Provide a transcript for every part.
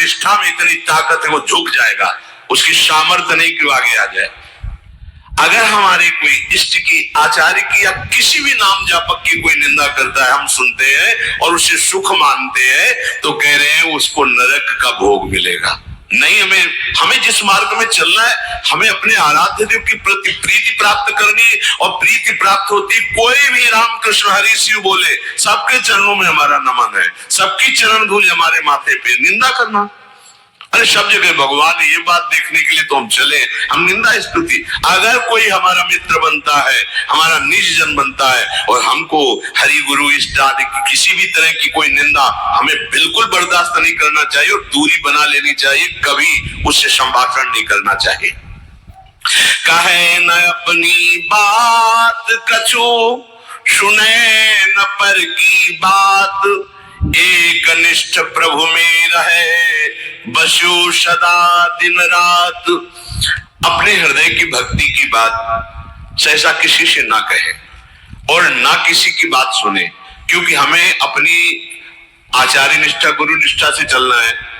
निष्ठा में इतनी ताकत है, वो झुक जाएगा, उसकी सामर्थ्य नहीं कि वो आगे आ जाए। अगर हमारे कोई इष्ट की, आचार्य की या किसी भी नाम जापक की कोई निंदा करता है, हम सुनते हैं और उसे सुख मानते हैं, तो कह रहे हैं उसको नरक का भोग मिलेगा। नहीं, हमें जिस मार्ग में चलना है, हमें अपने आराध्य देव की प्रति प्रीति प्राप्त करनी, और प्रीति प्राप्त होती कोई भी राम कृष्ण हरि शिव बोले, सबके चरणों में हमारा नमन है, सबकी चरण धूल हमारे माथे पे। निंदा करना, अरे सब जगह भगवान ये बात देखने के लिए तो हम चले, हम निंदा स्तुति। अगर कोई हमारा मित्र बनता है, हमारा निज जन बनता है, और हमको हरि गुरु इष्ट आदि की किसी भी तरह की कोई निंदा, हमें बिल्कुल बर्दाश्त नहीं करना चाहिए और दूरी बना लेनी चाहिए, कभी उससे संभाषण नहीं करना चाहिए। कहे न अपनी बात कछु, सुने न पर की बात, एक निष्ठ प्रभु में रहे, बसु सदा दिन रात। अपने हृदय की भक्ति की बात सहसा किसी से ना कहे और ना किसी की बात सुने, क्योंकि हमें अपनी आचार्य निष्ठा, गुरु निष्ठा से चलना है।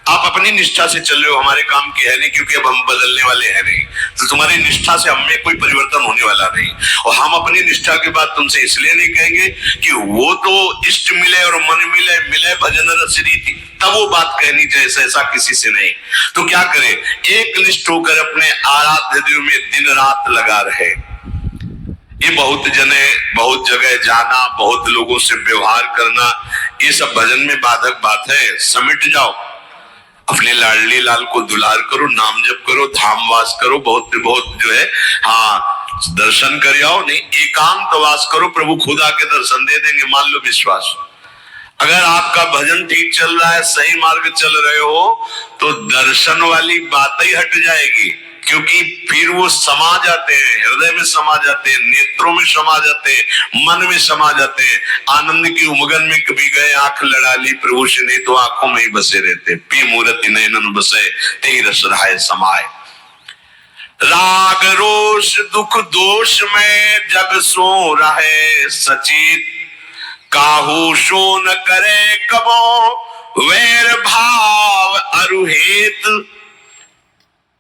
आप अपनी निष्ठा से चल रहे हो, हमारे काम की है नहीं, क्योंकि अब हम बदलने वाले हैं नहीं, तो तुम्हारी निष्ठा से हमें कोई परिवर्तन होने वाला नहीं। और हम अपनी निष्ठा की बात तुमसे इसलिए नहीं कहेंगे कि वो तो इष्ट मिले और मन मिले, मिले भजन रस रीति, तब वो बात कहनी चाहिए, ऐसा किसी से नहीं। तो क्या करें, एक निष्ठ होकर अपने आराध्य देव में दिन रात लगा रहे। ये बहुत जने, बहुत जगह जाना, बहुत लोगों से व्यवहार करना, ये सब भजन में बाधक बात है। समिट जाओ, अपने लाडली लाल को दुलार करो, नाम जप करो, धाम वास करो, बहुत बहुत जो है, हाँ दर्शन कर आओ। नहीं, एकांत वास करो, प्रभु खुद आके दर्शन दे देंगे, मान लो विश्वास। अगर आपका भजन ठीक चल रहा है, सही मार्ग चल रहे हो, तो दर्शन वाली बात ही हट जाएगी, क्योंकि फिर वो समा जाते हैं, हृदय में समा जाते हैं, नेत्रों में समा जाते हैं, मन में समा जाते हैं। आनंद की उमगन में कभी गए, आंख लड़ा ली प्रभु से, नहीं तो आंखों में ही बसे रहते। पी मूर्ति नयनन बसे, ते रस रहाय समाये। राग रोष दुख दोष में जग सो रहे सचित, काहू सो न करे कबो वैर भाव अरुहेत।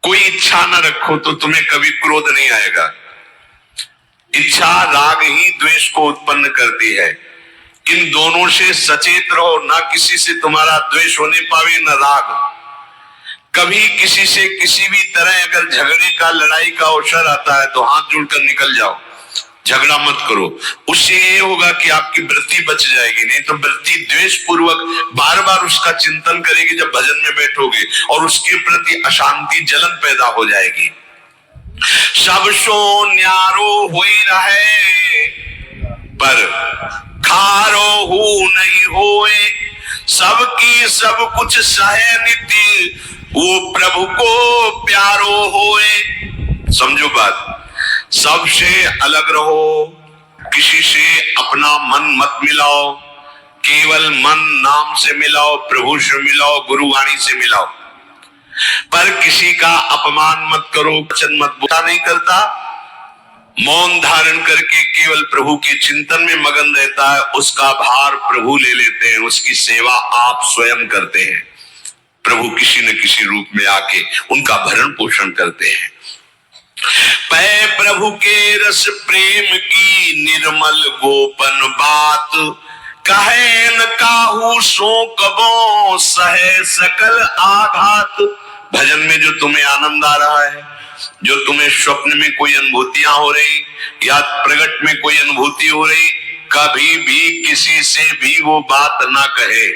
कोई इच्छा न रखो तो तुम्हें कभी क्रोध नहीं आएगा। इच्छा राग ही द्वेष को उत्पन्न करती है। इन दोनों से सचेत रहो, ना किसी से तुम्हारा द्वेष होने पावे न राग। कभी किसी से किसी भी तरह अगर झगड़े का, लड़ाई का अवसर आता है तो हाथ जोड़कर निकल जाओ, झगड़ा मत करो। उससे ये होगा कि आपकी वृत्ति बच जाएगी, नहीं तो वृत्ति द्वेष पूर्वक बार बार उसका चिंतन करेगी जब भजन में बैठोगे, और उसके प्रति अशांति, जलन पैदा हो जाएगी। सब सो न्यारो होई रहे, पर खारो हो नहीं होए, सबकी सब कुछ सहे नीति, वो प्रभु को प्यारो होए। समझो बात, सबसे अलग रहो, किसी से अपना मन मत मिलाओ, केवल मन नाम से मिलाओ, प्रभु से मिलाओ, गुरुवाणी से मिलाओ। पर किसी का अपमान मत करो, वचन मत बोला नहीं करता, मौन धारण करके केवल प्रभु के चिंतन में मगन रहता है। उसका भार प्रभु ले लेते हैं, उसकी सेवा आप स्वयं करते हैं। प्रभु किसी न किसी रूप में आके उनका भरण पोषण करते हैं। पै प्रभु के रस प्रेम की निर्मल गोपन बात, कहे न काहू सो कबो सहे सकल आघात। भजन में जो तुम्हें आनंद आ रहा है, जो तुम्हें स्वप्न में कोई अनुभूतियां हो रही या प्रगट में कोई अनुभूति हो रही, कभी भी किसी से भी वो बात ना कहे,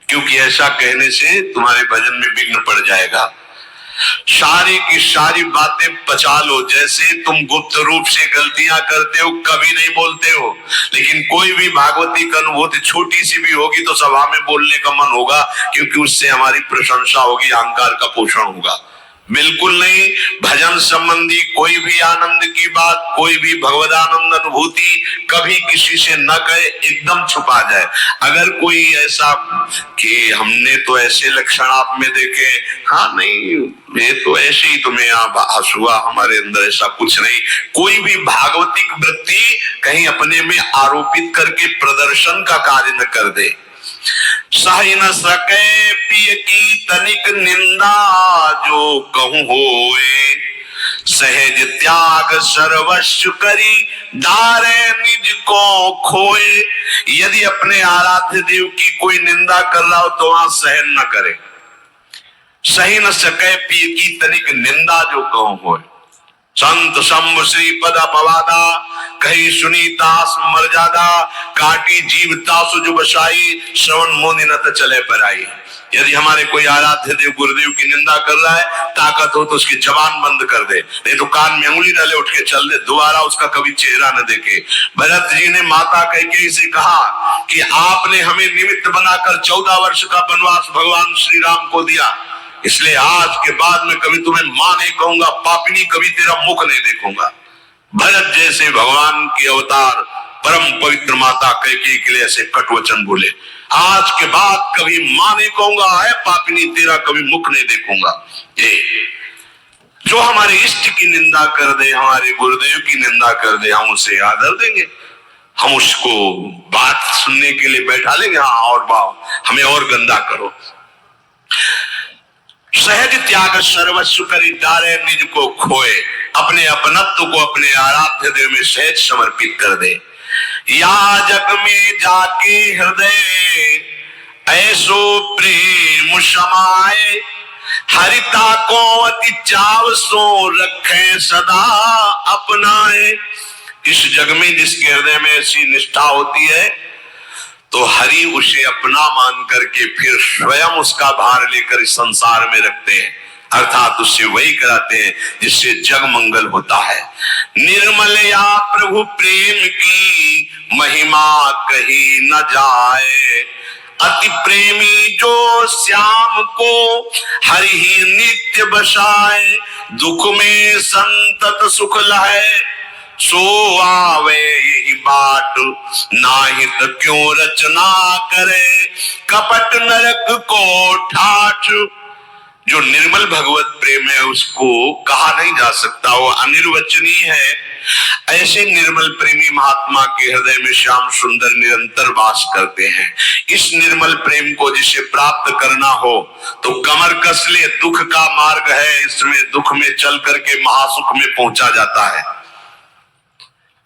क्योंकि ऐसा कहने से तुम्हारे भजन में विघ्न पड़ जाएगा। सारी की सारी बातें पचा लो। जैसे तुम गुप्त रूप से गलतियां करते हो, कभी नहीं बोलते हो, लेकिन कोई भी भागवती का अनुभूति छोटी सी भी होगी तो सभा में बोलने का मन होगा, क्योंकि उससे हमारी प्रशंसा होगी, अहंकार का पोषण होगा। बिल्कुल नहीं। भजन संबंधी कोई भी आनंद की बात, कोई भी भगवदानंद अनुभूति कभी किसी से न कहे, एकदम छुपा जाए। अगर कोई ऐसा कि हमने तो ऐसे लक्षण आप में देखे, हाँ नहीं ये तो ऐसे ही तुम्हें हुआ, हमारे अंदर ऐसा कुछ नहीं। कोई भी भागवतिक वृत्ति कहीं अपने में आरोपित करके प्रदर्शन का कार्य न कर दे। सही न सके पिय की तनिक निंदा जो कहूं होए, सहज त्याग सर्वस्व करी डारे निज को खोए। यदि अपने आराध्य देव की कोई निंदा कर रहा हो तो वहां सहन न करे, सही न सके पी की तनिक निंदा जो कहूं होए। संत शंभ श्री पद अपवादा, कही सुनीतास मर्यादा, काटी जीवता सुज बसाई, श्रवण मोनि नत चले पर आई। यदि हमारे कोई आराध्य देव गुरुदेव की निंदा कर रहा है, ताकत हो तो उसकी जबान बंद कर दे, नहीं तो कान में उंगली डाले उठ के चल दे, दोबारा उसका कभी चेहरा न देखे। भरत जी ने माता कैकेयी से कहा कि आपने हमें निमित्त बनाकर 14 वर्ष का वनवास भगवान श्री राम को दिया, इसलिए आज के बाद में कभी तुम्हें मां नहीं कहूंगा, पापिनी कभी तेरा मुख नहीं देखूंगा। भरत जैसे भगवान के अवतार परम पवित्र माता कैकेयी के लिए ऐसे कट वचन बोले, आज के बाद कभी मां नहीं कहूंगा, है पापिनी तेरा कभी मुख नहीं देखूंगा। ये जो हमारे इष्ट की निंदा कर दे, हमारे गुरुदेव की निंदा कर दे, हम उसे आदर देंगे, हम उसको बात सुनने के लिए बैठा लेंगे। हाँ और बाओ हमें और गंदा करो। सहज त्याग सर्वस्व करी डारे निज को खोए, अपने अपनत्व को अपने आराध्य देव में सहज समर्पित कर दे। या जग में जाके हृदय ऐसो प्रेम समाए, हरिता को अति चाव सो रखे सदा अपनाए। इस जग में जिसके हृदय में ऐसी निष्ठा होती है तो हरि उसे अपना मान करके फिर स्वयं उसका भार लेकर इस संसार में रखते हैं, अर्थात उससे वही कराते हैं जिससे जग मंगल होता है। निर्मल या प्रभु प्रेम की महिमा कही न जाए, अति प्रेमी जो श्याम को हरि ही नित्य बसाए। दुख में संतत सुख लहे सो आवे यही बाट, नाहित क्यों रचना करे कपट नरक को ठाठ। जो निर्मल भगवत प्रेम है उसको कहा नहीं जा सकता, वो अनिर्वचनीय है। ऐसे निर्मल प्रेमी महात्मा के हृदय में श्याम सुंदर निरंतर वास करते हैं। इस निर्मल प्रेम को जिसे प्राप्त करना हो तो कमर कस ले, दुख का मार्ग है, इसमें दुख में चल करके महासुख में पहुंचा जाता है।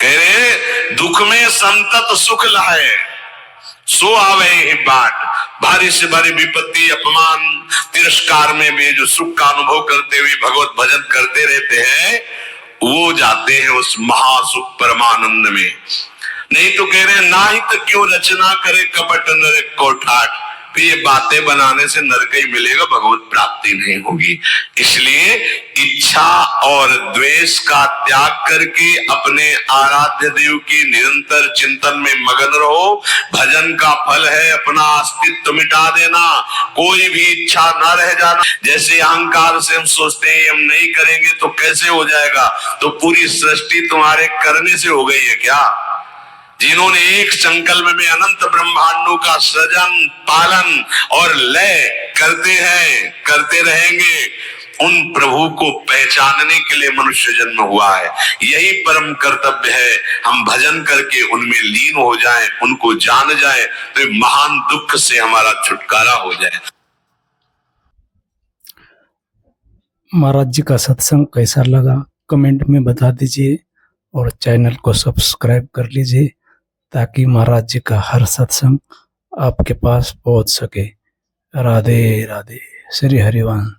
कह रहे दुख में संतत सुख लहे सो आवे बाट। भारी से भारी विपत्ति अपमान तिरस्कार में भी जो सुख का अनुभव करते हुए भगवत भजन करते रहते हैं वो जाते हैं उस महासुख परमानंद में। नहीं तो कह रहे नाहित क्यों रचना करे कपट नरक को ठाठ। फिर ये बातें बनाने से नरक ही मिलेगा, भगवत प्राप्ति नहीं होगी। इसलिए इच्छा और द्वेष का त्याग करके अपने आराध्य देव की निरंतर चिंतन में मगन रहो। भजन का फल है अपना अस्तित्व मिटा देना, कोई भी इच्छा ना रह जाना। जैसे अहंकार से हम सोचते हैं हम नहीं करेंगे तो कैसे हो जाएगा, तो पूरी सृष्टि तुम्हारे करने से हो गई है क्या? जिन्होंने एक संकल्प में अनंत ब्रह्मांडों का सृजन पालन और लय करते हैं, करते रहेंगे, उन प्रभु को पहचानने के लिए मनुष्य जन्म हुआ है। यही परम कर्तव्य है। हम भजन करके उनमें लीन हो जाएं, उनको जान जाएं, तो महान दुख से हमारा छुटकारा हो जाए। महाराज जी का सत्संग कैसा लगा कमेंट में बता दीजिए और चैनल को सब्सक्राइब कर लीजिए ताकि महाराज जी का हर सत्संग आपके पास पहुंच सके। राधे राधे। श्री हरिवंश।